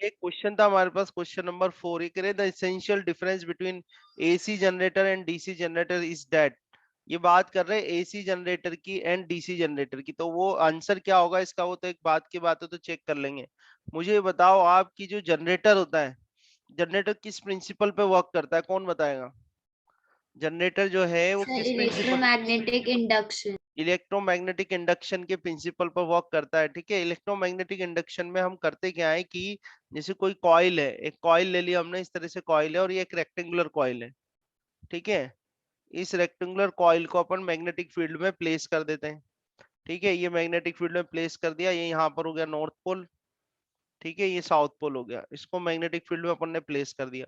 एक क्वेश्चन था हमारे पास, क्वेश्चन नंबर 4, ये कह रहे the essential difference between AC generator and DC generator is that. ये बात कर रहे हैं एसी जनरेटर की एंड डीसी जनरेटर की, तो वो आंसर क्या होगा इसका, वो तो एक बात की बात है, तो चेक कर लेंगे। मुझे बताओ आपकी जो जनरेटर होता है, जनरेटर किस प्रिंसिपल पे वर्क करता है, कौन बताएगा? जनरेटर जो है वो सर किस principle, electromagnetic induction. Electromagnetic induction के प्रिंसिपल पर वर्क करता है। ठीक है, इलेक्ट्रोमैग्नेटिक इंडक्शन में हम करते क्या है कि जैसे कोई कॉइल है, एक कॉइल ले लिया हमने, इस तरह से कॉइल है और ये एक रेक्टेंगुलर कॉइल है। ठीक है, इस रेक्टेंगुलर कॉइल को अपन मैग्नेटिक फील्ड में प्लेस कर देते हैं। ठीक है, ये मैग्नेटिक फील्ड में प्लेस कर दिया, ये यहाँ पर हो गया नॉर्थ पोल। ठीक है, ये साउथ पोल हो गया, इसको मैग्नेटिक फील्ड में अपन ने प्लेस कर दिया।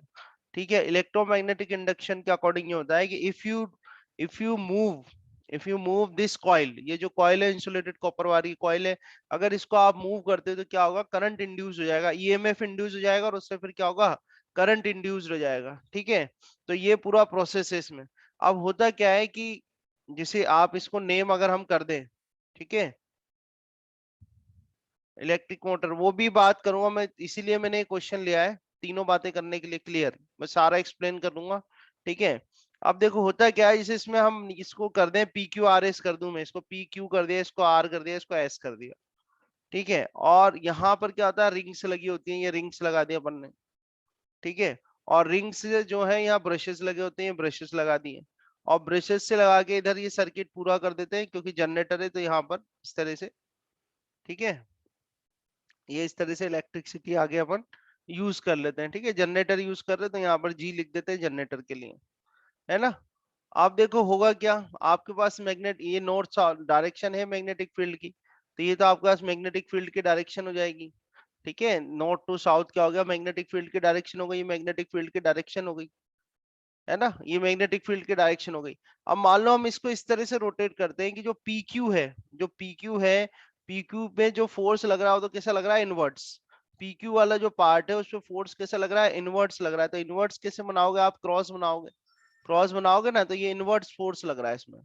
ठीक है, इलेक्ट्रोमैग्नेटिक इंडक्शन के अकॉर्डिंग ये होता है कि if you move this coil, ये जो कॉइल है इंसुलेटेड कॉपर वाली कॉइल है, अगर इसको आप मूव करते हो तो क्या होगा, करंट इंड्यूस हो जाएगा, ईएमएफ इंड्यूस हो जाएगा और उससे फिर क्या होगा, करंट इंड्यूस हो जाएगा। ठीक है, तो ये पूरा प्रोसेस है इसमें। अब होता क्या है कि जैसे आप इसको नेम अगर हम कर दें, ठीक है, इलेक्ट्रिक मोटर, वो भी बात करूंगा मैं, इसीलिए मैंने क्वेश्चन लिया है तीनों बातें करने के लिए, क्लियर, मैं सारा एक्सप्लेन कर दूंगा। ठीक है, अब देखो होता क्या है, जैसे इसमें हम इसको कर दें पी क्यू आर एस कर दूं, मैं इसको पी क्यू कर दिया, इसको आर कर दिया, इसको एस कर दिया। ठीक है, और यहाँ पर क्या होता है, रिंग्स लगी होती हैं, ये रिंग्स लगा दी अपन ने। ठीक है, और रिंग्स जो है यहाँ ब्रशेस लगे होते हैं, ब्रशेस लगा दिए, और ब्रशेस से लगा के इधर ये सर्किट पूरा कर देते हैं, क्योंकि जनरेटर है तो यहाँ पर इस तरह से। ठीक है, ये इस तरह से इलेक्ट्रिसिटी आगे अपन यूज कर लेते हैं। ठीक है, जनरेटर यूज कर रहे हैं तो यहाँ पर जी लिख देते हैं जनरेटर के लिए, है ना। आप देखो होगा क्या, आपके पास मैग्नेट, ये नॉर्थ डायरेक्शन है मैग्नेटिक फील्ड की, तो ये तो आपके पास मैग्नेटिक फील्ड की डायरेक्शन हो जाएगी। ठीक है, नॉर्थ टू साउथ क्या हो गया, मैग्नेटिक फील्ड की डायरेक्शन हो गई, मैग्नेटिक फील्ड की डायरेक्शन हो गई, है ना, ये मैग्नेटिक फील्ड की डायरेक्शन हो गई। अब मान लो हम इसको इस तरह से रोटेट करते हैं कि जो पी क्यू है, जो पी क्यू है, पी क्यू पे जो फोर्स लग रहा हो तो कैसा लग रहा है, इनवर्ट्स। पी क्यू वाला जो पार्ट है उसपे फोर्स कैसा लग रहा है, इनवर्ट्स लग रहा है। तो इनवर्ट्स कैसे बनाओगे आप, क्रॉस बनाओगे, क्रॉस बनाओगे ना, तो ये इनवर्ट्स फोर्स लग रहा है इसमें।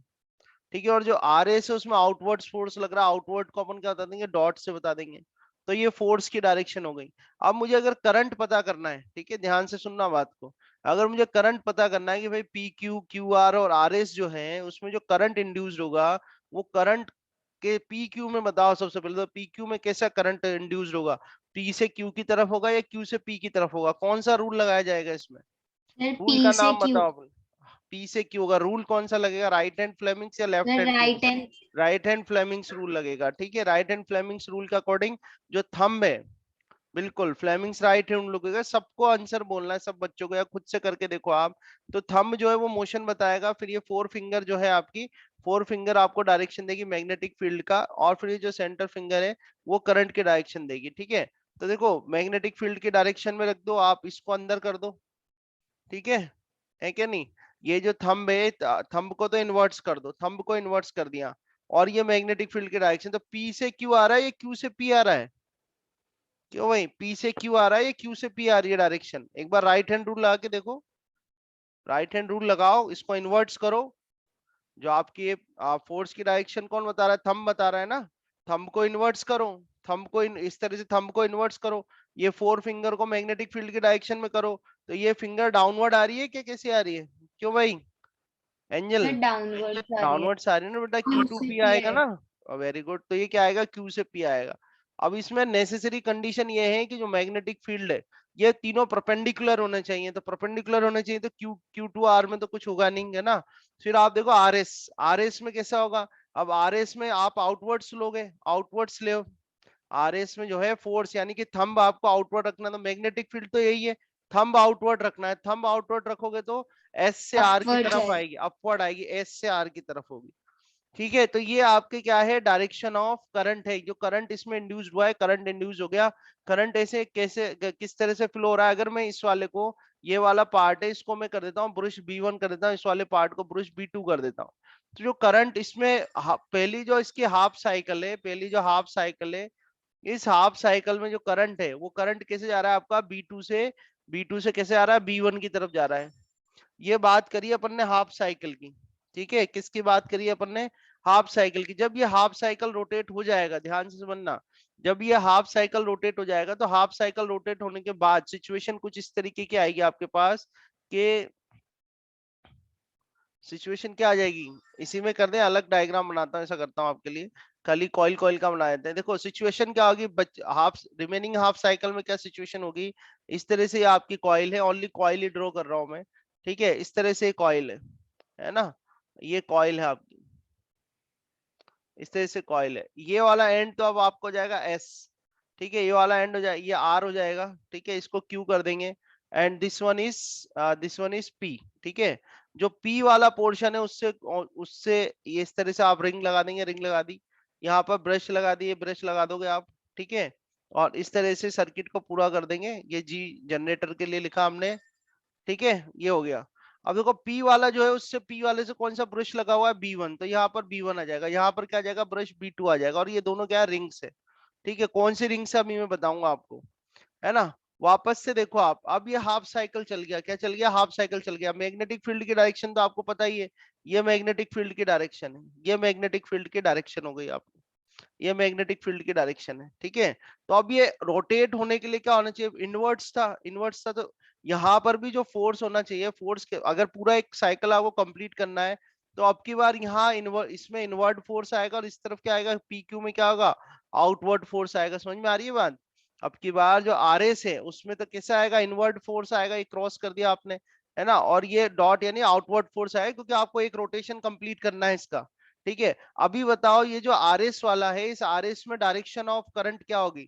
ठीक है, और जो आर एस है उसमें आउटवर्ड्स फोर्स लग रहा है, आउटवर्ड को अपन क्या बता देंगे, डॉट से बता देंगे। तो ये फोर्स की डायरेक्शन हो गई। अब मुझे अगर करंट पता करना है, ठीक है, ध्यान से सुनना बात को, अगर मुझे करंट पता करना है कि भाई पी क्यू, क्यू आर और आर एस जो है उसमें जो करंट इंड्यूस्ड होगा, वो करंट के पी क्यू में बताओ सबसे पहले, तो पी क्यू में कैसा करंट इंड्यूस्ड होगा, पी से क्यू की तरफ होगा या क्यू से पी की तरफ होगा, कौन सा रूल लगाया जाएगा इसमें, सर रूल पी का से नाम क्यू। बताओ। पी से क्यू होगा, रूल कौन सा लगेगा, राइट हैंड फ्लेमिंग्स या left sir hand right Fleming's? Hand. Right hand Fleming's rule लगेगा। ठीक है, राइट हैंड फ्लेमिंग्स रूल के अकॉर्डिंग जो थंब है, बिल्कुल फ्लेमिंग्स राइट हैंड लगेगा। सबको आंसर बोलना है, सब बच्चों को, या खुद से करके देखो आप। तो थंब जो है वो मोशन बताएगा, फिर ये फोर फिंगर जो है आपकी, फोर फिंगर आपको डायरेक्शन देगी मैग्नेटिक फील्ड का, और फिर ये जो सेंटर फिंगर है वो करंट के डायरेक्शन देगी। ठीक है, तो देखो मैग्नेटिक फील्ड के डायरेक्शन में रख दो, आप इसको अंदर कर दो। ठीक है क्या नहीं, ये जो थंब है, थंब को तो इन्वर्ट्स कर दो, थंब को इन्वर्ट्स कर दिया, और ये मैग्नेटिक फील्ड के डायरेक्शन, तो पी से क्यू आ रहा है, ये क्यू से पी आ रहा है, क्यों भाई, पी से क्यू आ रहा है, ये क्यू से पी आ रही है डायरेक्शन। एक बार राइट हैंड रूल लगा के देखो, राइट हैंड रूल लगाओ, इसको इन्वर्ट्स करो, जो आपकी फोर्स की डायरेक्शन कौन बता रहा है, थंब बता रहा है ना, थंब को इन्वर्ट्स करो, थंब को इस तरह से थंब को इन्वर्ट्स करो, ये फोर फिंगर को मैग्नेटिक फील्ड की डायरेक्शन में करो, तो ये फिंगर डाउनवर्ड आ रही है क्या, कैसे आ रही है, क्यों भाई एंजल, सर डाउनवर्ड आ रही है। डाउनवर्ड्स आ रही है ना बेटा, क्यू क्यू टू से पी पी आएगा है। ना, वेरी गुड, तो ये क्या आएगा, क्यू से पी आएगा। अब इसमें नेसेसरी कंडीशन ये है कि जो मैग्नेटिक फील्ड है, ये तीनों परपेंडिकुलर होने चाहिए, तो परपेंडिकुलर होने चाहिए, तो क्यू क्यू टू आर में तो कुछ होगा नहीं, है ना। फिर आप देखो आर एस, आर एस में कैसा होगा, अब आर एस में आप आउटवर्ड्स लोगे, आउटवर्ड्स ले, आर एस में जो है फोर्स, यानी कि थंब आपको आउटवर्ड रखना, तो मैग्नेटिक फील्ड तो यही है, थंब आउटवर्ड रखना है, थंब आउटवर्ड रखोगे तो एस से आर की अपवर्ड तरफ जाए। आएगी, अपवर्ड आएगी, एस से आर की तरफ होगी। ठीक है, तो ये आपके क्या है, डायरेक्शन ऑफ करंट है, जो करंट इसमें इंड्यूस्ड हुआ है, करंट इंड्यूस हो गया। करंट ऐसे कैसे किस तरह से फ्लो हो रहा है, अगर मैं इस वाले को, ये वाला पार्ट है इसको मैं कर देता हूँ ब्रश B1 कर देता हूँ, इस वाले पार्ट को ब्रश B2 कर देता हूँ, तो जो करंट इसमें पहली जो इसकी हाफ साइकिल है, पहली जो हाफ साइकिल है, इस हाफ साइकिल में जो करंट है, वो करंट कैसे जा रहा है आपका, बी टू से कैसे आ रहा है, B1 की तरफ जा रहा है। ये बात करी अपन ने हाफ साइकिल की। ठीक है, किसकी बात करी अपन ने, हाफ साइकिल की। जब ये हाफ साइकिल रोटेट हो जाएगा, ध्यान से समझना, जब ये हाफ साइकिल रोटेट हो जाएगा तो हाफ साइकिल रोटेट होने के बाद सिचुएशन कुछ इस तरीके की आएगी आपके पास कि सिचुएशन क्या आ जाएगी, इसी में कर दे, अलग डायग्राम बनाता हूँ, ऐसा करता हूँ आपके लिए, खाली कॉइल कॉइल का बना देते हैं। देखो सिचुएशन क्या होगी, हाफ रिमेनिंग हाफ साइकिल में क्या सिचुएशन होगी, इस तरह से ये आपकी कॉइल है, ओनली कॉइल ही ड्रॉ कर रहा हूँ मैं, ठीक है, इस तरह से कॉइल है ना, ये कॉइल है आपकी, इस तरह से कॉइल है, ये वाला एंड तो अब आपको जाएगा एस, ठीक है, ये वाला एंड हो जाए, ये आर हो जाएगा, ठीक है, इसको क्यू कर देंगे, and this one is P, ठीक है। जो पी वाला पोर्शन है उससे उससे ये इस तरह से आप रिंग लगा देंगे, रिंग लगा दी, यहाँ पर ब्रश लगा दिए, ब्रश लगा दोगे आप, ठीक है, और इस तरह से सर्किट को पूरा कर देंगे, ये जी जनरेटर के लिए लिखा हमने, ठीक है, ये हो गया। अब देखो पी वाला जो है उससे पी वाले से कौन सा ब्रश लगा हुआ है, बी1, तो यहाँ पर बी1 आ जाएगा, यहाँ पर क्या आ जाएगा, ब्रश बी2 आ जाएगा, और ये दोनों क्या है, रिंग्स है, ठीक है, कौन सी रिंग से अभी मैं बताऊंगा आपको, है ना। वापस से देखो आप, अब ये हाफ साइकिल चल गया, क्या चल गया, हाफ साइकिल चल गया, मैग्नेटिक फील्ड की डायरेक्शन तो आपको पता ही है, ये मैग्नेटिक फील्ड की डायरेक्शन है, ये मैग्नेटिक फील्ड की डायरेक्शन हो गई आपको, ये मैग्नेटिक फील्ड की डायरेक्शन है, ठीक है। तो अब ये रोटेट होने के लिए क्या होना चाहिए, इनवर्ट्स था, तो यहाँ पर भी जो फोर्स होना चाहिए, फोर्स के अगर पूरा एक साइकिल आपको कंप्लीट करना है तो अब की बार यहाँ इसमें इनवर्ट फोर्स आएगा, और इस तरफ क्या आएगा, पी क्यू में क्या होगा, आउटवर्ड फोर्स आएगा, समझ में आ रही है बात। अब की बार जो आर एस है उसमें तो कैसा आएगा, इनवर्ट फोर्स आएगा, ये क्रॉस कर दिया आपने, है ना, और ये डॉट यानी आउटवर्ड फोर्स आएगा, क्योंकि आपको एक रोटेशन कंप्लीट करना है इसका, ठीक है। अभी बताओ ये जो आर एस वाला है, इस आर एस में डायरेक्शन ऑफ करंट क्या होगी,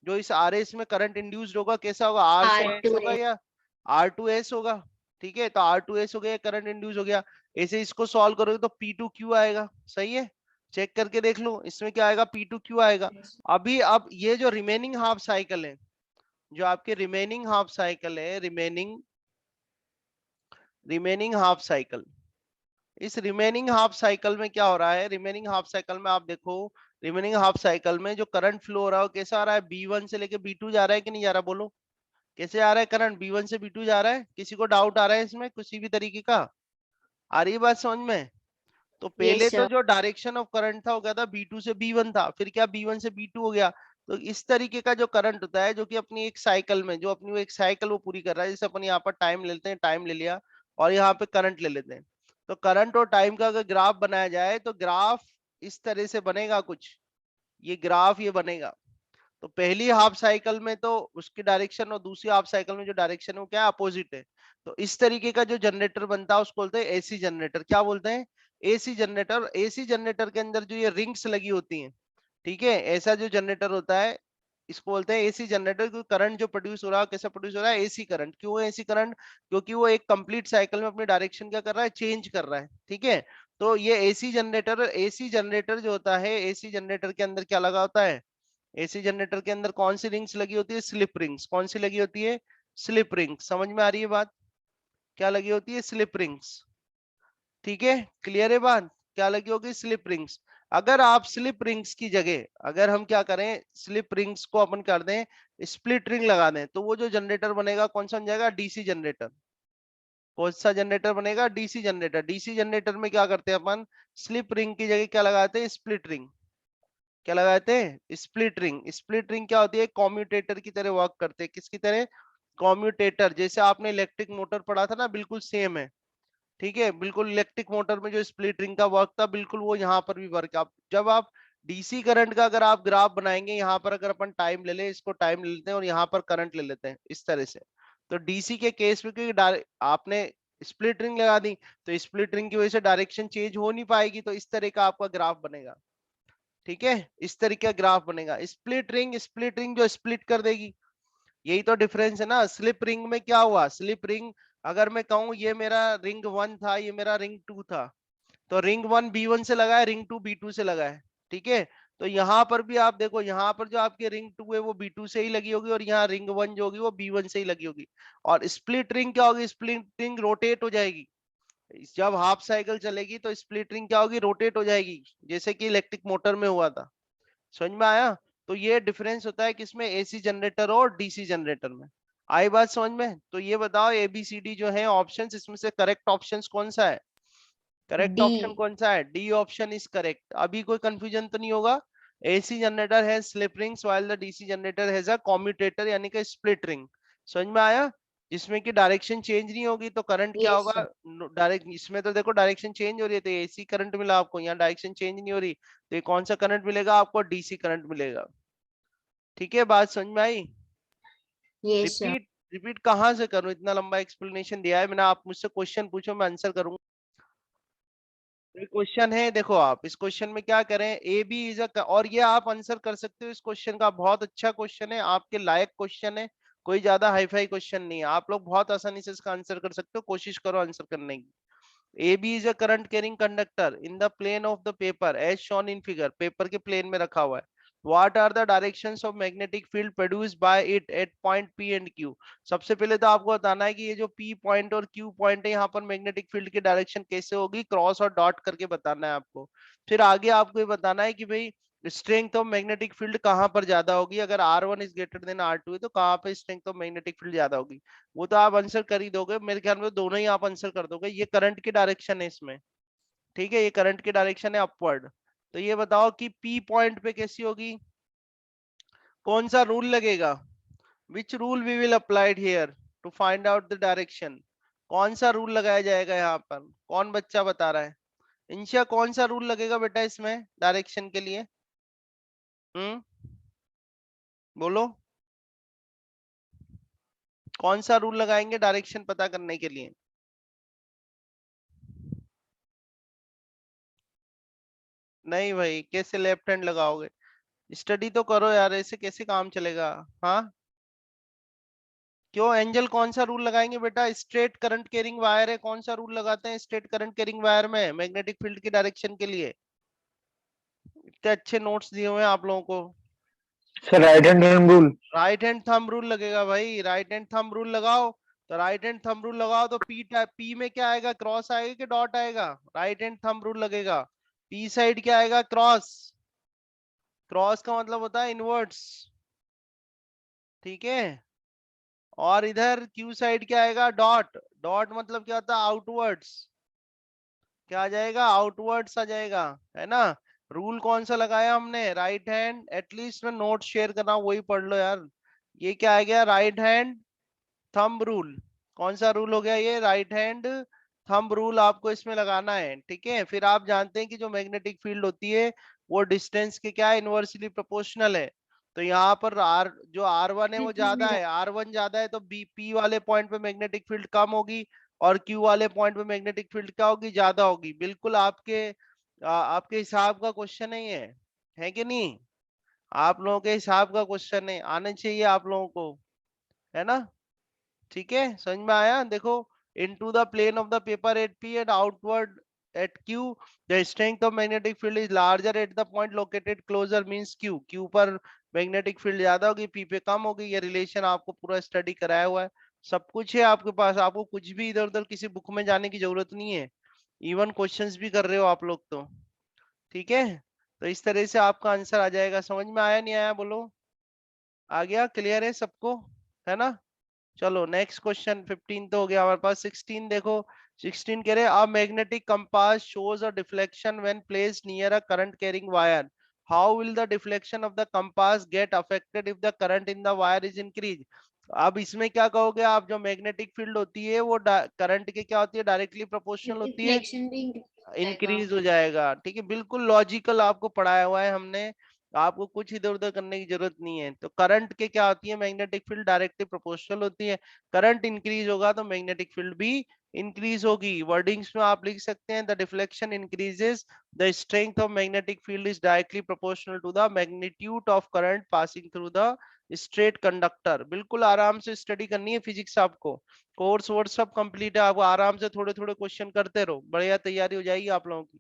जो इस आर एस में करंट इंड्यूस्ड होगा कैसा होगा, आर से एस होगा R2S या आर टू एस होगा, ठीक है, तो आर टू एस हो गया, करंट इंड्यूस हो गया, ऐसे इसको सॉल्व करोगे तो पी टू क्यू आएगा, सही है, चेक करके देख लो इसमें क्या आएगा, पी टू क्यू आएगा। अभी अब ये जो रिमेनिंग हाफ साइकिल है, जो आपके रिमेनिंग हाफ साइकिल है, रिमेनिंग हाफ साइकिल, इस रिमेनिंग हाफ साइकिल में क्या हो रहा है, रिमेनिंग हाफ साइकिल में आप देखो, रिमेनिंग हाफ साइकिल में जो करंट फ्लो हो रहा है वो कैसा आ रहा है, बी1 से लेके बी2 जा रहा है कि नहीं जा रहा, बोलो कैसे आ रहा है करंट, बी1 से बी2 जा रहा है, किसी को डाउट आ रहा है इसमें किसी भी तरीके का, आ रही है बात समझ में। तो yes पहले तो sir जो डायरेक्शन ऑफ करंट था वो क्या था, बी2 से बी1 था, फिर क्या बी1 से बी2 हो गया। तो इस तरीके का जो करंट होता है, जो कि अपनी एक साइकिल में, जो अपनी वो एक साइकिल वो पूरी कर रहा है, जैसे अपन यहाँ पर टाइम ले लेते हैं, टाइम ले लिया, और यहाँ पे करंट ले लेते हैं, तो करंट और टाइम का अगर ग्राफ बनाया जाए तो ग्राफ इस तरह से बनेगा कुछ, ये ग्राफ ये बनेगा। तो पहली हाफ साइकिल में तो उसकी डायरेक्शन और दूसरी हाफ साइकिल में जो डायरेक्शन है वो क्या अपोजिट है। तो इस तरीके का जो जनरेटर बनता है उसको बोलते हैं एसी जनरेटर। क्या बोलते हैं, एसी जनरेटर। एसी जनरेटर के अंदर जो ये रिंग्स लगी होती हैं, ठीक है, ऐसा जो जनरेटर होता है इसको बोलते हैं एसी जनरेटर। क्योंकि करंट जो प्रोड्यूस हो रहा है कैसा प्रोड्यूस हो रहा है, एसी करंट। क्यों है एसी करंट, क्योंकि वो एक कंप्लीट साइकिल में अपनी डायरेक्शन क्या कर रहा है, चेंज कर रहा है, ठीक है। तो ये एसी जनरेटर जो होता है, एसी जनरेटर के अंदर क्या लगा होता है, एसी जनरेटर के अंदर कौन सी रिंग्स लगी होती है, स्लिप रिंग्स। कौन सी लगी होती है, स्लिप रिंग्स। समझ में आ रही है बात, क्या लगी होती है, स्लिप रिंग्स, ठीक है, क्लियर है बात, क्या लगी होगी, स्लिप रिंग्स। अगर आप स्लिप रिंग्स की जगह अगर हम क्या करें, स्लिप रिंग्स को अपन कर दें स्प्लिट रिंग लगा दें, तो वो जो जनरेटर बनेगा कौन सा बन जाएगा, डीसी जनरेटर। कौन सा जनरेटर बनेगा, डीसी जनरेटर। डीसी जनरेटर में क्या करते हैं अपन, स्लिप रिंग की जगह क्या लगाते हैं, स्प्लिट रिंग। क्या लगाते हैं, स्प्लिट रिंग। स्प्लिट रिंग क्या होती है, कॉम्यूटेटर की तरह वर्क करते हैं, किसकी तरह, कॉम्यूटेटर। जैसे आपने इलेक्ट्रिक मोटर पढ़ा था ना, बिल्कुल सेम है, ठीक है, बिल्कुल इलेक्ट्रिक मोटर में जो स्प्लिट रिंग का वर्क था बिल्कुल वो यहाँ पर भी वर्क। आप जब आप डीसी करंट का अगर आप ग्राफ बनाएंगे, यहाँ पर अगर अपन टाइम ले ले, इसको टाइम ले लेते हैं और यहाँ पर करंट ले लेते हैं इस तरह से, तो डीसी के केस में क्योंकि आपने स्प्लिट रिंग लगा दी, तो स्प्लिट रिंग की वजह से डायरेक्शन चेंज हो नहीं पाएगी, तो इस तरह का आपका ग्राफ बनेगा, ठीक है, इस तरीके का ग्राफ बनेगा। स्प्लिट रिंग जो स्प्लिट कर देगी, यही तो डिफरेंस है ना। स्लिप रिंग में क्या हुआ, स्लिप रिंग अगर मैं कहूं ये मेरा रिंग 1 था, ये मेरा रिंग 2 था, तो रिंग 1 B1 से लगा है, रिंग 2 B2 से लगा है, ठीक है। तो यहाँ पर भी आप देखो, यहाँ पर जो आपकी रिंग 2 है वो B2 से ही लगी होगी, और यहाँ रिंग 1 जो होगी वो B1 से ही लगी होगी। और स्प्लिट रिंग क्या होगी, स्प्लिट रिंग रोटेट हो जाएगी। जब हाफ साइकिल चलेगी तो स्प्लिट रिंग क्या होगी, रोटेट हो जाएगी, जैसे कि इलेक्ट्रिक मोटर में हुआ था। समझ में आया। तो ये डिफरेंस होता है किसमें, एसी जनरेटर और डीसी जनरेटर में। आई बात समझ में। तो ये बताओ एबीसीडी जो है ऑप्शंस, इसमें से करेक्ट ऑप्शंस कौन सा है, करेक्ट ऑप्शन D कौन सा है, डी ऑप्शन इज करेक्ट। अभी कोई कंफ्यूजन तो नहीं होगा, AC जनरेटर है slip rings while the DC generator has a commutator यानी कि स्प्लिट रिंग। समझ में आया? जिसमें कि डायरेक्शन चेंज नहीं होगी तो करंट क्या Yes, होगा? sir. डायरेक्ट इसमें तो देखो डायरेक्शन चेंज हो रही है तो AC करंट मिला आपको, यहाँ डायरेक्शन चेंज नहीं हो रही तो ये कौन सा करंट मिलेगा आपको? DC करंट मिलेगा। ठीक है, बात समझ में आई? Yes, sir. रिपीट रिपीट कहाँ से करूं? इतना लंबा एक्सप्लेनेशन दिया है मैंने, आप मुझसे क्वेश्चन पूछो मैं आंसर करूंगा। क्वेश्चन है देखो, आप इस क्वेश्चन में क्या करें, ए बी इज अ, और ये आप आंसर कर सकते हो इस क्वेश्चन का, बहुत अच्छा क्वेश्चन है, आपके लायक क्वेश्चन है, कोई ज्यादा हाई फाई क्वेश्चन नहीं है, आप लोग बहुत आसानी से इसका आंसर कर सकते हो, कोशिश करो आंसर करने की। AB is a current carrying conductor in the plane of the paper as shown in figure. Paper के प्लेन में रखा हुआ है। What are the directions of magnetic field produced by it at point P and Q? सबसे पहले तो आपको बताना है कि ये जो P पॉइंट और Q पॉइंट है यहाँ पर मैग्नेटिक फील्ड की डायरेक्शन कैसे होगी, क्रॉस और डॉट करके बताना है आपको। फिर आगे आपको ये बताना है कि भाई स्ट्रेंथ ऑफ मैग्नेटिक फील्ड कहाँ पर ज्यादा होगी, अगर R1 is greater than R2 है तो कहाँ पे स्ट्रेंथ ऑफ मैग्नेटिक फील्ड ज्यादा होगी। वो तो आप आंसर कर ही दोगे, मेरे ख्याल में दोनों ही आप आंसर कर दोगे। ये करंट की डायरेक्शन है इसमें, ठीक है, ये करंट की डायरेक्शन है अपवर्ड। तो ये बताओ कि पी पॉइंट पे कैसी होगी, कौन सा रूल लगेगा? Which rule we will applied here to find out the direction? कौन सा रूल लगाया जाएगा यहाँ पर? कौन बच्चा बता रहा है? इंशिया कौन सा रूल लगेगा बेटा इसमें डायरेक्शन के लिए? बोलो, कौन सा रूल लगाएंगे डायरेक्शन पता करने के लिए? नहीं भाई, कैसे लेफ्ट हैंड लगाओगे? स्टडी तो करो यार, ऐसे कैसे काम चलेगा? हाँ, क्यों एंजल, कौन सा रूल लगाएंगे बेटा? स्ट्रेट करंट कैरिंग वायर है, कौन सा रूल लगाते हैं स्ट्रेट करंट कैरिंग वायर में मैग्नेटिक फील्ड की डायरेक्शन के लिए? इतने अच्छे नोट्स दिए हुए हैं आप लोगों को। Sir right hand rule. Right hand thumb rule लगेगा भाई, राइट हैंड थंब रूल लगाओ। तो राइट हैंड थंब रूल लगाओ तो पी में क्या आएगा, क्रॉस आएगा कि डॉट आएगा? राइट हैंड थंब रूल लगेगा, पी साइड क्या आएगा? क्रॉस। क्रॉस का मतलब होता है इनवर्ट्स, ठीक है। और इधर क्यू साइड क्या आएगा? डॉट। डॉट मतलब क्या होता है? आउटवर्ड्स। क्या आ जाएगा? आउटवर्ड्स आ जाएगा, है ना। रूल कौन सा लगाया हमने? राइट हैंड, एटलीस्ट मैं नोट शेयर कर रहा हूँ वही पढ़ लो यार। ये क्या आ गया? Right hand thumb rule. कौन सा रूल हो गया ये? राइट हैंड थंब रूल आपको इसमें लगाना है, ठीक है। फिर आप जानते हैं कि जो मैग्नेटिक फील्ड होती है वो डिस्टेंस के क्या है? इनवर्सली प्रोपोर्शनल है। तो यहाँ पर आर जो R1 है वो ज्यादा है, R1 ज्यादा है तो बी पी वाले पॉइंट पे मैग्नेटिक फील्ड कम होगी और क्यू वाले पॉइंट पे मैग्नेटिक फील्ड क्या होगी? ज्यादा होगी। बिल्कुल आपके हिसाब का क्वेश्चन है ये, है कि नहीं? आप लोगों के हिसाब का क्वेश्चन है, आने चाहिए आप लोगों को, है ना। ठीक है, समझ में आया? देखो, into the plane of the paper at P and outward at Q, the strength of magnetic field is larger at the point located closer means Q। Q पर मैग्नेटिक फील्ड ज्यादा होगी, P पे कम होगी। ये रिलेशन आपको पूरा study कराया हुआ है, सब कुछ है आपके पास, आपको कुछ भी इधर उधर किसी बुक में जाने की जरूरत नहीं है। इवन क्वेश्चंस भी कर रहे हो आप लोग तो, ठीक है। तो इस तरह से आपका आंसर आ जाएगा। समझ में आया नहीं आया बोलो? आ गया? क्लियर है सबको, है ना। चलो नेक्स्ट क्वेश्चन, 15 तो हो गया हमारे पास। 16 देखो, 16 कह रहे a magnetic compass shows a deflection when placed near a current carrying wire, how will the deflection of the compass get affected if the current in the wire is increase? अब इसमें क्या कहोगे आप? जो मैग्नेटिक फील्ड होती है वो current के क्या होती है? डायरेक्टली प्रोपोर्शनल होती है, रिफ्लेक्शन भी increase हो जाएगा। इंक्रीज हो जाएगा, ठीक है। बिल्कुल लॉजिकल आपको पढ़ाया हुआ है हमने, आपको कुछ इधर उधर करने की जरूरत नहीं है। तो करंट के क्या होती है? मैग्नेटिक फील्ड डायरेक्टली प्रोपोर्शनल होती है, करंट इंक्रीज होगा तो मैग्नेटिक फील्ड भी इंक्रीज होगी। वर्डिंग्स में आप लिख सकते हैं the deflection increases, the strength of magnetic field is directly proportional to the magnitude of current passing through the straight conductor. बिल्कुल आराम से स्टडी करनी है फिजिक्स आपको, कोर्स वोर्स सब कंप्लीट है, आप आराम से थोड़े थोड़े क्वेश्चन करते रहो, बढ़िया तैयारी हो जाएगी आप लोगों की।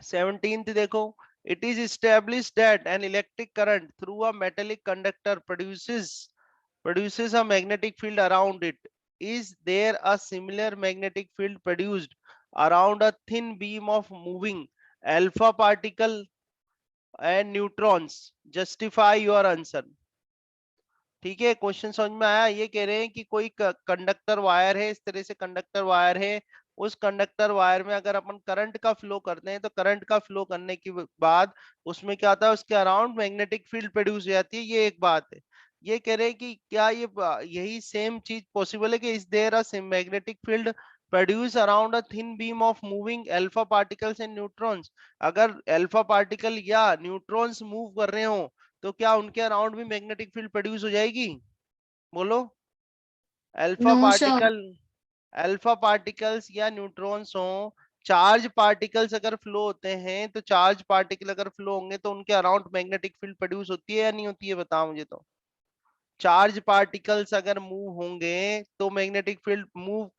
17th देखो, it is established that an electric current through a metallic conductor produces a magnetic field around it. Is there a similar magnetic field produced around a thin beam of moving alpha particle and neutrons? Justify your answer। ठीक है, question समझ में आया? ये कह रहे हैं कि कोई कंडक्टर वायर है, इस तरह से कंडक्टर वायर है उस कंडक्टर वायर में अगर अपन करंट का फ्लो करते हैं तो करंट का फ्लो करने के बाद उसमें क्या होता है, उसके अराउंड मैग्नेटिक फील्ड प्रोड्यूस हो जाती है। ये एक बात है। ये कह रहे हैं कि क्या ये यही सेम चीज पॉसिबल है कि is there a magnetic field produce around a thin beam of moving alpha particles and neutrons. अगर अल्फा पार्टिकल या न्यूट्रॉन्स मूव कर रहे हो तो क्या उनके अराउंड भी मैग्नेटिक फील्ड प्रोड्यूस हो जाएगी? बोलो। Alpha No, sir. Particle, alpha particles या न्यूट्रॉन्स हो, चार्ज पार्टिकल्स अगर फ्लो होते हैं तो चार्ज पार्टिकल अगर फ्लो होंगे तो उनके अराउंड मैग्नेटिक फील्ड प्रोड्यूस होती है या नहीं होती है? बताओ मुझे तो। चार्ज पार्टिकल्स अगर मूव होंगे तो मैग्नेटिक फील्ड मूव,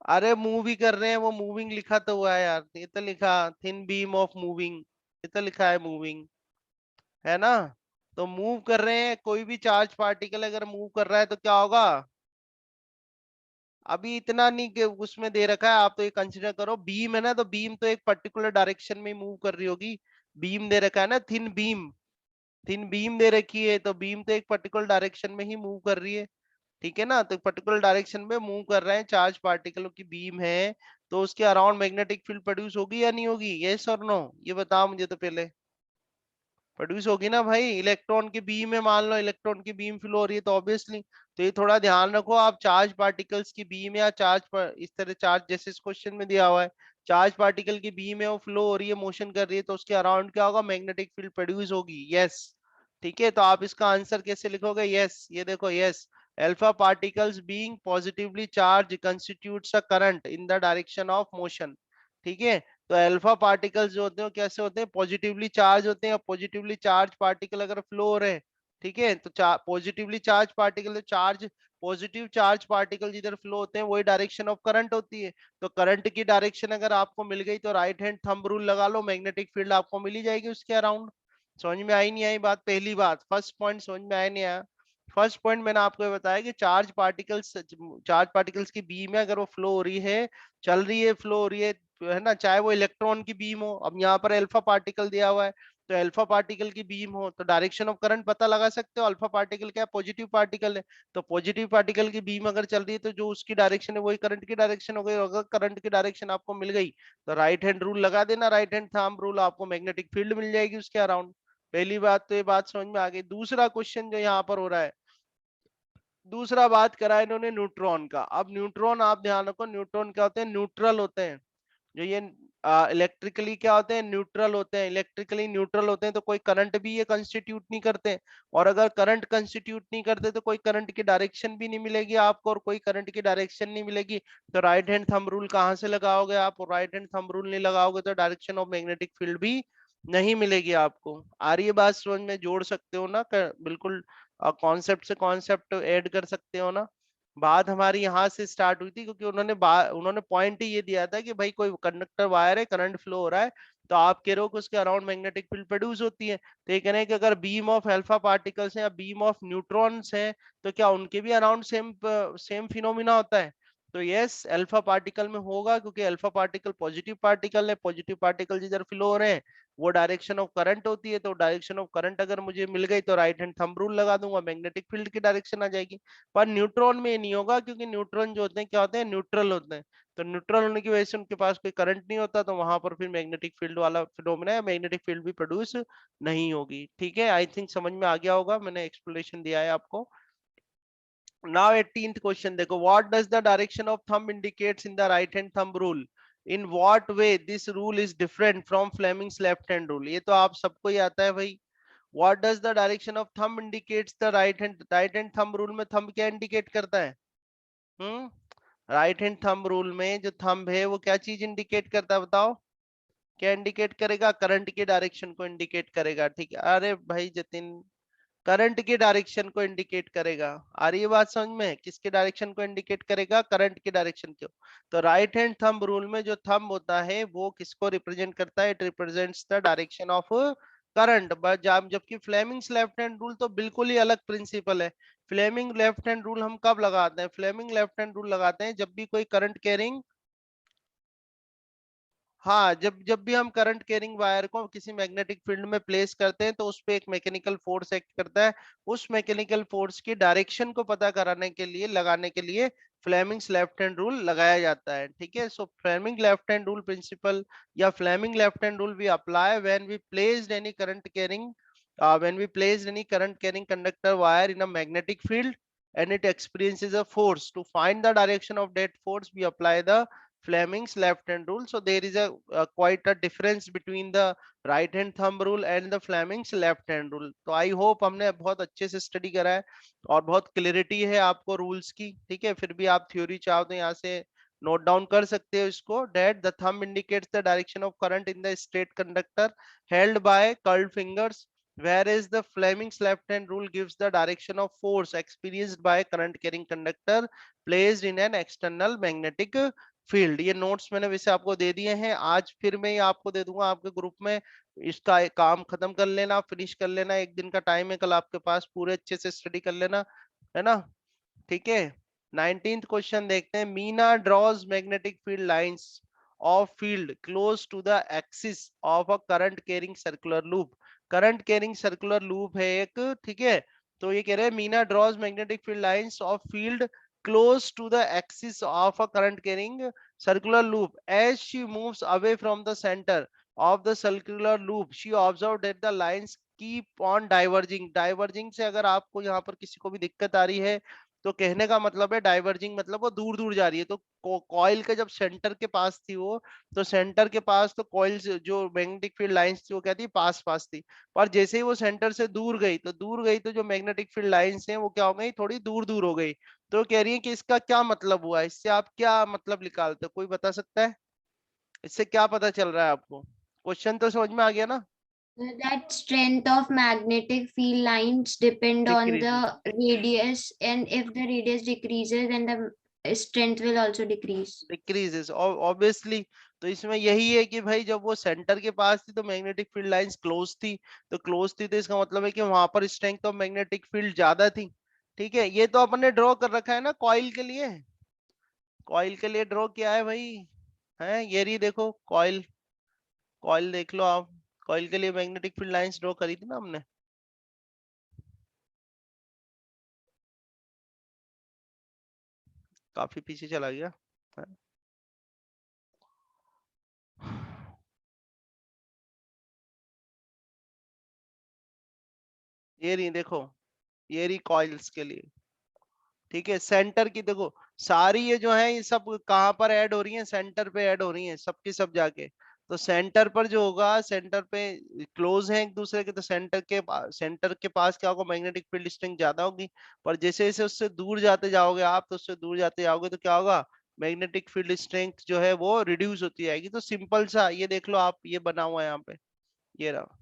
अरे मूव ही कर रहे हैं, वो मूविंग लिखा तो हुआ है यार, ये तो लिखा थिन बीम ऑफ मूविंग, ये तो लिखा है मूविंग, है ना? तो मूव कर रहे हैं, कोई भी चार्ज पार्टिकल अगर मूव कर रहा है तो क्या होगा? अभी इतना नहीं कि उसमें दे रखा है, आप तो ये कंसिडर करो बीम है ना, तो बीम तो एक पर्टिकुलर डायरेक्शन में मूव कर रही होगी। बीम दे रखा है ना, थिन बीम, थिन बीम दे रखी है, तो बीम तो एक पर्टिकुलर डायरेक्शन में ही मूव कर रही है। ठीक है ना? तो पर्टिकुलर डायरेक्शन में मूव कर रहे हैं, चार्ज पार्टिकलों की बीम है, तो उसके अराउंड मैग्नेटिक फील्ड प्रोड्यूस होगी या नहीं होगी? यस और नो? ये बताओ मुझे तो पहले। प्रोड्यूस होगी ना भाई। इलेक्ट्रॉन की बीम में मान लो इलेक्ट्रॉन की बीम फ्लो हो रही है तो ऑब्वियसली, तो ये थोड़ा ध्यान रखो आप, चार्ज पार्टिकल्स की बीम या चार्ज पर इस तरह चार्ज जैसे इस क्वेश्चन में दिया हुआ है, चार्ज पार्टिकल की बीम है वो फ्लो हो रही है, मोशन कर रही है, तो उसके अराउंड क्या होगा? मैग्नेटिक फील्ड प्रोड्यूस होगी। यस। ठीक है, तो आप इसका आंसर कैसे लिखोगे? यस, ये देखो, yes, alpha particles being positively charge constitutes a current in the direction of motion. ठीक है, तो अल्फा पार्टिकल्स जो होते हैं वो कैसे होते हैं? पॉजिटिवली चार्ज होते हैं, और पॉजिटिवली चार्ज पार्टिकल अगर फ्लो हो रहे हैं, ठीक है, तो positively charge particle, charge positive charge particle जिधर फ्लो होते हैं वही डायरेक्शन ऑफ करंट होती है। तो करंट की डायरेक्शन अगर आपको मिल गई तो राइट हैंड थंब रूल लगा लो, मैग्नेटिक फील्ड आपको मिल ही जाएगी उसके अराउंड। समझ में आई नहीं आई बात? पहली बात, फर्स्ट पॉइंट समझ में आया नहीं आया? फर्स्ट पॉइंट मैंने आपको ये बताया कि चार्ज पार्टिकल्स की बीम है, अगर वो फ्लो हो रही है, चल रही है, फ्लो हो रही है ना, चाहे वो इलेक्ट्रॉन की बीम हो, अब यहाँ पर अल्फा पार्टिकल दिया हुआ है, तो अल्फा पार्टिकल की बीम हो तो डायरेक्शन ऑफ करंट पता लगा सकते हो। अल्फा पार्टिकल क्या है? पॉजिटिव पार्टिकल है, तो पॉजिटिव पार्टिकल की बीम अगर चल रही है तो जो उसकी डायरेक्शन है वही करंट की डायरेक्शन हो गई। और अगर करंट की डायरेक्शन आपको मिल गई तो राइट हैंड रूल लगा देना, राइट हैंड थंब रूल, आपको मैग्नेटिक फील्ड मिल जाएगी उसके अराउंड। पहली बात तो ये बात समझ में आ गई। दूसरा क्वेश्चन जो यहाँ पर हो रहा है, दूसरा बात करा है इन्होंने न्यूट्रॉन का। अब न्यूट्रॉन आप ध्यान रखो, न्यूट्रॉन क्या होते हैं? न्यूट्रल होते हैं। जो ये इलेक्ट्रिकली क्या होते हैं? न्यूट्रल होते हैं। इलेक्ट्रिकली न्यूट्रल होते हैं तो कोई करंट भी ये कंस्टिट्यूट नहीं करते, और अगर करंट कंस्टिट्यूट नहीं करते तो कोई करंट की डायरेक्शन भी नहीं मिलेगी आपको, और कोई करंट की डायरेक्शन नहीं मिलेगी तो राइट हैंड थंब रूल कहाँ से लगाओगे आप? राइट हैंड थंब रूल नहीं लगाओगे तो डायरेक्शन ऑफ मैग्नेटिक फील्ड भी नहीं मिलेगी आपको। आ रही है बात समझ में? जोड़ सकते हो ना, बिल्कुल कॉन्सेप्ट से कॉन्सेप्ट ऐड कर सकते हो ना। बात हमारी यहाँ से स्टार्ट हुई थी क्योंकि उन्होंने पॉइंट ही ये दिया था कि भाई कोई कंडक्टर वायर है, करंट फ्लो हो रहा है, तो आप कह रहे हो कि उसके अराउंड मैग्नेटिक फील्ड प्रोड्यूस होती है। तो ये कह रहे हैं कि अगर बीम ऑफ अल्फा पार्टिकल्स हैं या बीम ऑफ न्यूट्रॉन्स हैं तो क्या उनके भी अराउंड सेम सेम फिनोमिना होता है? तो यस, अल्फा पार्टिकल में होगा, क्योंकि अल्फा पार्टिकल पॉजिटिव पार्टिकल है, पॉजिटिव पार्टिकल जिधर फ्लो हो रहे हैं वो डायरेक्शन ऑफ करंट होती है, तो डायरेक्शन ऑफ करंट अगर मुझे मिल गई तो राइट हैंड थंब रूल लगा दूंगा, मैग्नेटिक फील्ड की डायरेक्शन आ जाएगी। पर न्यूट्रॉन में ये नहीं होगा, क्योंकि न्यूट्रॉन जो होते हैं क्या होते हैं? न्यूट्रल होते हैं। तो न्यूट्रल होने की वजह से उनके पास कोई करंट नहीं होता, तो वहां पर फिर मैग्नेटिक फील्ड वाला फिनोमेना है, मैग्नेटिक फील्ड भी प्रोड्यूस नहीं होगी। ठीक है, आई थिंक समझ में आ गया होगा, मैंने एक्सप्लेनेशन दिया है आपको। Now 18th question देखो, what does the direction of thumb indicates in the right hand thumb rule? In what way this rule is different from Fleming's left hand rule? ये तो आप सबको ही आता है भाई। What does the direction of thumb indicates the right hand thumb rule में thumb क्या indicate करता है? राइट हैंड थंब रूल में जो थंब है वो क्या चीज इंडिकेट करता है? बताओ क्या इंडिकेट करेगा? करंट की डायरेक्शन को इंडिकेट करेगा। ठीक है, अरे भाई जतिन, करंट की डायरेक्शन को इंडिकेट करेगा। आ रही है बात समझ में? किसके डायरेक्शन को इंडिकेट करेगा? करंट की डायरेक्शन को। तो राइट हैंड थंब रूल में जो थंब होता है वो किसको रिप्रेजेंट करता है? It represents the direction of current. जबकि फ्लेमिंग्स लेफ्ट हैंड रूल तो बिल्कुल ही अलग प्रिंसिपल है। फ्लेमिंग लेफ्ट हैंड रूल हम कब लगाते हैं? फ्लेमिंग लेफ्ट हैंड रूल लगाते हैं जब भी कोई करंट कैरिंग हाँ, जब जब भी हम करंट कैरिंग वायर को किसी मैग्नेटिक फील्ड में प्लेस करते हैं तो उस पे एक मैकेनिकल फोर्स एक्ट करता है। उस मैकेनिकल फोर्स की डायरेक्शन को पता कराने के लिए, लगाने के लिए फ्लेमिंग्स लेफ्ट हैंड रूल लगाया जाता है। ठीक है, so Fleming left hand rule principle या Fleming left hand rule we apply when we placed any current carrying when we placed any current carrying conductor wire in a magnetic field and it experiences a force. To find the direction of that force, we apply the Fleming's left hand rule. So there is a quite a difference between the right hand thumb rule and the Fleming's left hand rule. तो I hope हमने बहुत अच्छे से study करा है और बहुत clarity है आपको रूल्स की। ठीक है, फिर भी आप थ्योरी चाहो तो यहाँ से नोट डाउन कर सकते हो इसको। That the thumb indicates the direction of current in the straight conductor held by curled fingers, whereas the Fleming's left hand rule gives the direction of force experienced by current carrying conductor placed in an external magnetic field. ये notes मैंने वैसे आपको दे दिए हैं, आज फिर मैं ये आपको दे दूंगा आपके ग्रुप में। इसका एक काम खत्म कर लेना, फिनिश कर लेना, एक दिन का टाइम है कल आपके पास, पूरे अच्छे से स्टडी कर लेना, है ना। ठीक है, 19th क्वेश्चन देखते हैं। Meena draws magnetic field lines of field close to the axis of a current carrying circular loop. Current carrying circular loop है एक, ठीक है। तो ये कह रहे हैं Meena draws magnetic field lines of field close to the axis of a current carrying circular loop. As she moves away from the center of the circular loop, she observed that the lines keep on diverging. Diverging से अगर आपको यहाँ पर किसी को भी दिक्कत आ रही है तो कहने का मतलब है डाइवर्जिंग मतलब वो दूर दूर जा रही है। तो कॉइल के जब सेंटर के पास थी वो, तो सेंटर के पास तो कॉइल जो मैग्नेटिक फील्ड लाइंस थी वो क्या थी, पास पास थी। पर जैसे ही वो सेंटर से दूर गई तो जो मैग्नेटिक फील्ड लाइंस हैं वो क्या हो गई, थोड़ी दूर दूर हो गई। तो कह रही है कि इसका क्या मतलब हुआ, इससे आप क्या मतलब निकालते हो, कोई बता सकता है इससे क्या पता चल रहा है आपको? क्वेश्चन तो समझ में आ गया ना? That strength of magnetic field lines depend on decrease, the radius, and if the radius decreases, then the strength will also decrease. Decreases obviously. तो इसमें यही है कि भाई जब वो सेंटर के पास थी तो मैग्नेटिक फील्ड लाइंस क्लोज थी, तो क्लोज थी तो इसका मतलब है कि वहां पर स्ट्रेंथ ऑफ मैग्नेटिक फील्ड ज्यादा थी। ठीक है, ये तो अपन ने ड्रॉ कर रखा है ना कॉइल के लिए, कॉइल के लिए ड्रॉ किया है भाई, है ये रही देखो कॉइल, कॉइल देख लो आप, कॉइल के लिए मैग्नेटिक फील्ड लाइंस ड्रॉ करी थी ना हमने। काफी पीछे चला गया, है? ये रही देखो, ये रही कॉइल्स के लिए। ठीक है, सेंटर की देखो, सारी ये जो है ये सब कहाँ पर ऐड हो रही है, सेंटर पे ऐड हो रही है सबकी सब जाके। तो सेंटर पर जो होगा, सेंटर पे क्लोज है एक दूसरे के, तो सेंटर के पास क्या होगा, मैग्नेटिक फील्ड स्ट्रेंथ ज्यादा होगी। पर जैसे जैसे उससे दूर जाते जाओगे आप, तो उससे दूर जाते जाओगे तो क्या होगा, मैग्नेटिक फील्ड स्ट्रेंथ जो है वो रिड्यूस होती जाएगी। तो सिंपल सा ये देख लो आप, ये बना हुआ है यहाँ पे, ये रहा,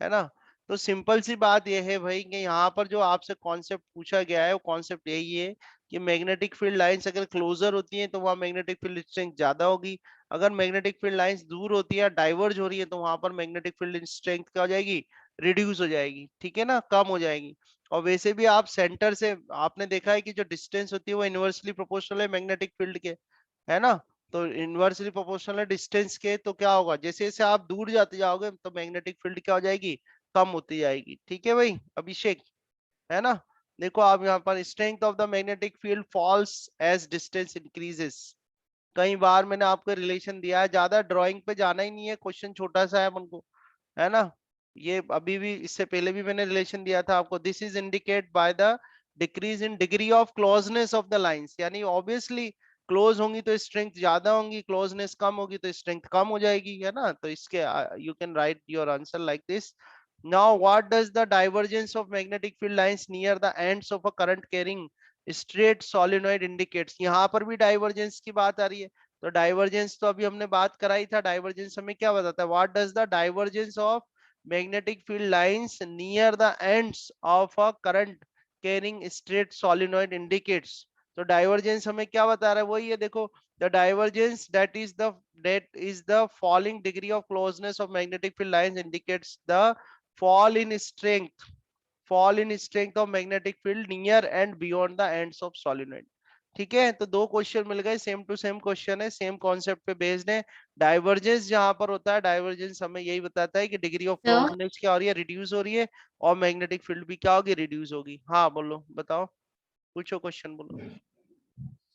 है ना। तो सिंपल सी बात यह है भाई कि यहाँ पर जो आपसे कॉन्सेप्ट पूछा गया है वो कॉन्सेप्ट यही है कि मैग्नेटिक फील्ड लाइंस अगर क्लोजर होती हैं तो वहां मैग्नेटिक फील्ड स्ट्रेंथ ज्यादा होगी। अगर मैग्नेटिक फील्ड लाइंस दूर होती है, डाइवर्ज हो रही है, तो वहां पर मैग्नेटिक फील्ड स्ट्रेंथ क्या हो जाएगी, रिड्यूस हो जाएगी। ठीक है ना, कम हो जाएगी। और वैसे भी आप सेंटर से आपने देखा है कि जो डिस्टेंस होती है वो इनवर्सली प्रोपोर्शनल है मैग्नेटिक फील्ड के, है ना। तो इनवर्सली प्रोपोर्शनल है डिस्टेंस के, तो क्या होगा, जैसे जैसे आप दूर जाते जाओगे तो मैग्नेटिक फील्ड क्या हो जाएगी, कम होती जाएगी। ठीक है भाई अभिषेक, है ना। देखो आप यहाँ पर strength of the magnetic field falls as distance increases. कई बार मैंने आपको रिलेशन दिया है, ज्यादा ड्राइंग पे जाना ही नहीं है, क्वेश्चन छोटा सा है उनको, है ना। ये अभी भी, इससे पहले भी मैंने रिलेशन दिया था आपको। This is indicate by the decrease in degree of closeness of the lines, यानी ऑब्वियसली क्लोज होंगी तो स्ट्रेंथ ज्यादा होंगी, क्लोजनेस कम होगी तो स्ट्रेंथ कम हो जाएगी, है ना। तो इसके you can write your answer like this. Now, what does the divergence of magnetic field lines near the ends of a current carrying straight solenoid indicates? यहाँ पर भी डाइवर्जेंस की बात आ रही है। तो डाइवर्जेंस तो अभी हमने बात कराई था, डाइवर्जेंस हमें क्या बताता है, what does the divergence of magnetic field lines near the ends of a current carrying straight solenoid indicates? तो डाइवर्जेंस हमें क्या बता रहा है, वही है देखो, the divergence that is the falling degree of closeness of magnetic field lines indicates the fall in strength, fall in strength of magnetic field near and beyond the ends of solenoid. ठीक है, तो 2 question मिल गए, same to same question है, same concept पे based है। Divergence जहां पर होता है, डाइवर्जेंस हमें यही बताता है कि डिग्री ऑफ Sir, क्लोजनेस क्या हो रही है, रिड्यूस हो रही है, और मैग्नेटिक फील्ड भी क्या होगी, रिड्यूस होगी। हाँ बोलो, बताओ, पूछो क्वेश्चन बोलो।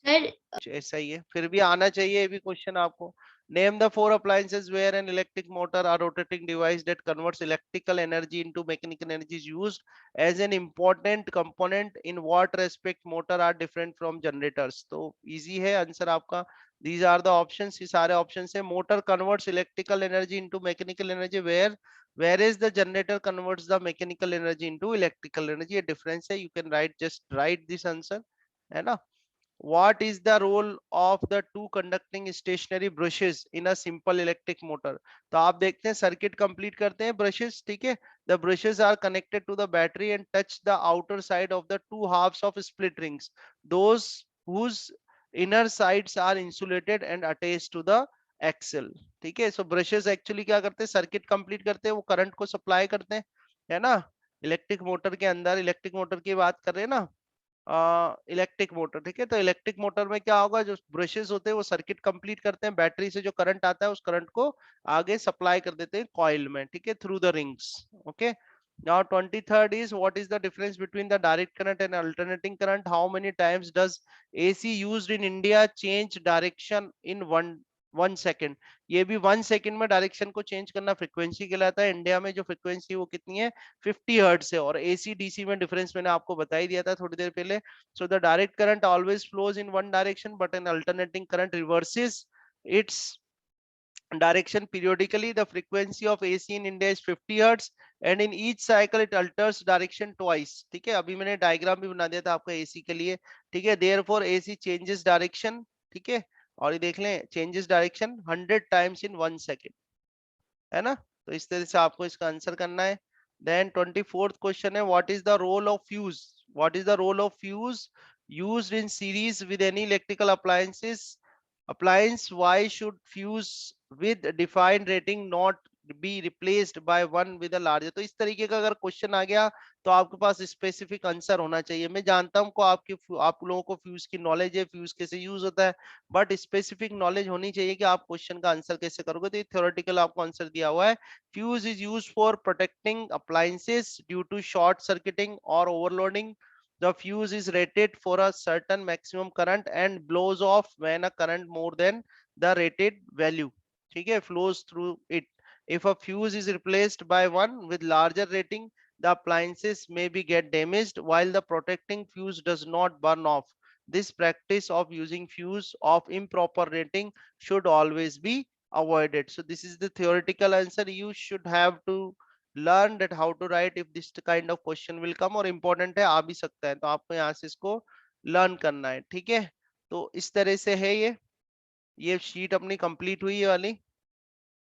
sir, ऐसा ही है, फिर भी आना चाहिए ये भी क्वेश्चन आपको। Name the 4 appliances where an electric motor or rotating device that converts electrical energy into mechanical energy is used as an important component. In what respect motor are different from generators? तो easy है answer आपका। These are the options, ये सारे options है। Motor converts electrical energy into mechanical energy whereas the generator converts the mechanical energy into electrical energy। ये difference है, you can write, just write this answer, है ना। What is the role of the two conducting stationary brushes in a simple electric motor? तो आप देखते हैं circuit complete करते हैं ब्रशेस, ठीक है। The brushes are connected to the battery and touch the outer side of the two halves of split rings, those whose inner sides are insulated and attached to the axle। ठीक है, सो brushes actually क्या करते हैं, circuit complete करते हैं, वो current को supply करते हैं, है ना। इलेक्ट्रिक मोटर के अंदर, इलेक्ट्रिक मोटर की बात कर रहे हैं ना, इलेक्ट्रिक मोटर, ठीक है। तो इलेक्ट्रिक मोटर में क्या होगा, जो ब्रशेस होते हैं वो सर्किट कंप्लीट करते हैं, बैटरी से जो करंट आता है उस करंट को आगे सप्लाई कर देते हैं कॉइल में, ठीक है, through the rings. Okay, now 23rd is what is the difference between the direct current and alternating current? How many times does AC used in India change direction in one second? ये भी 1 second में direction को change करना frequency कहलाता है। India में जो frequency वो कितनी है, 50 हर्ट्ज है। और एसी डीसी में डिफरेंस मैंने आपको बता ही दिया था थोड़ी देर पहले। So the direct current always flows in one direction, but an alternating current reverses its direction periodically. The frequency of AC in India is 50 hertz, and in each cycle it alters direction twice। ठीक है, अभी मैंने diagram भी बना दिया था आपका AC के लिए, ठीक है। Therefore AC changes direction, ठीक है। और ये देख लें, changes direction 100 times in 1 second, है ना। तो इस तरह से आपको इसका आंसर करना है। देन 24th क्वेश्चन है, what is the role of fuse? What is the role of fuse used in series with any electrical appliance? Why should fuse with defined rating not be replaced by one with a larger? तो इस तरीके का अगर question आ गया तो आपके पास specific answer होना चाहिए। मैं जानता हूं को आप लोगों को फ्यूज की नॉलेज है, फ्यूज कैसे यूज होता है, बट स्पेसिफिक नॉलेज होनी चाहिए कि आप क्वेश्चन का आंसर कैसे करोगे। तो ये थ्योरेटिकल आपको आंसर दिया हुआ है। Fuse is used for protecting appliances due to short circuiting और overloading. The fuse is rated for a certain maximum current and blows off when a current more than the rated value, ठीक है, flows through it. If a fuse is replaced by one with larger rating, the appliances may be get damaged while the protecting fuse does not burn off. This practice of using fuse of improper rating should always be avoided. So this is the theoretical answer. You should have to learn that how to write if this kind of question will come, और important है, आ भी सकता है, तो आपको यहाँ से इसको लर्न करना है, ठीक है। तो इस तरह से है ये शीट अपनी कंप्लीट हुई है वाली।